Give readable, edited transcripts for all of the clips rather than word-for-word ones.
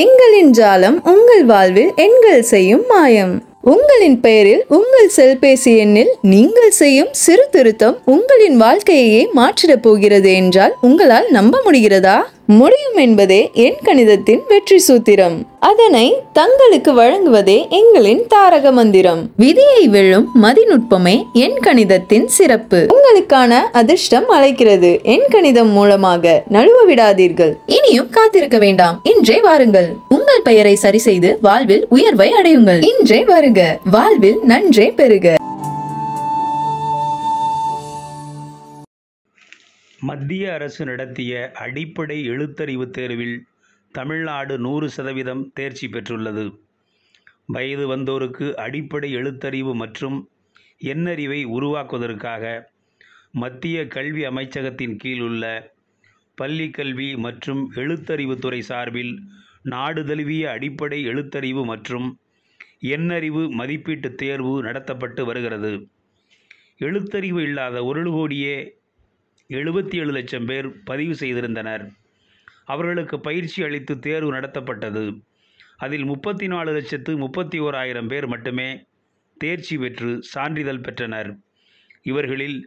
எங்களின் ஜாலம் உங்கள் வாழ்வில் எண்கள் செய்யும் மாயம். உங்களின் பெயரில் உங்கள் செல்பேசி எண்ணில் நீங்கள் செய்யும் சிறு திருத்தம் உங்களின் வாழ்க்கையே மாற்றிடப் போகிறது என்றால் உங்களால் நம்ப முடிகிறதா? முடியும் என்பதே எண் கணிதத்தின் வெற்றி சூத்திரம். அதனை தங்களுக்கு வழங்குவதே எங்களின் தாரக மந்திரம். விதியை வெல்லும் மதிநுட்பமே எண் கணிதத்தின் சிறப்பு. உங்களுக்கான அதிர்ஷ்டம் அழைக்கிறது. எண் கணிதம் மூலமாக நழுவ விடாதீர்கள். இனியும் காத்திருக்க வேண்டாம், இன்றே வாருங்கள். உங்கள் பெயரை சரி செய்து வாழ்வில் உயர்வை அடையுங்கள். இன்றே வருக, வாழ்வில் நன்றே பெறுக. மத்திய அரசு நடத்திய அடிப்படை எழுத்தறிவு தேர்வில் தமிழ்நாடு 100% தேர்ச்சி பெற்றுள்ளது. வயது வந்தோருக்கு அடிப்படை எழுத்தறிவு மற்றும் எண்ணறிவை உருவாக்குவதற்காக மத்திய கல்வி அமைச்சகத்தின் கீழ் உள்ள பள்ளி கல்வி மற்றும் எழுத்தறிவுத்துறை சார்பில் நாடு தழுவிய அடிப்படை எழுத்தறிவு மற்றும் எண்ணறிவு மதிப்பீட்டு தேர்வு நடத்தப்பட்டு வருகிறது. எழுத்தறிவு இல்லாத 1,77,00,000 பேர் பதிவு செய்திருந்தனர். அவர்களுக்கு பயிற்சி அளித்து தேர்வு நடத்தப்பட்டது. அதில் 34,31,000 பேர் மட்டுமே தேர்ச்சி பெற்று சான்றிதழ் பெற்றனர். இவர்களில்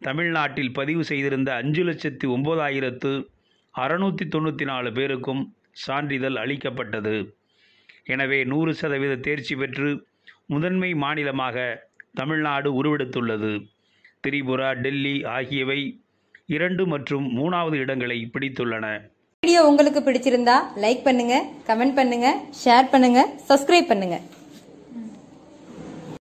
தமிழ்நாட்டில் பதிவு செய்திருந்த 5,09,694 பேருக்கும் சான்றிதழ் அளிக்கப்பட்டது. எனவே 100% தேர்ச்சி பெற்று முதன்மை மாநிலமாக தமிழ்நாடு உருவெடுத்துள்ளது. திரிபுரா, டெல்லி ஆகியவை 2 மற்றும் 3வது இடங்களை பிடித்துள்ளன. வீடியோ உங்களுக்கு பிடிச்சிருந்தா லைக் பண்ணுங்க, கமெண்ட் பண்ணுங்க, ஷேர் பண்ணுங்க, சப்ஸ்கிரைப் பண்ணுங்க.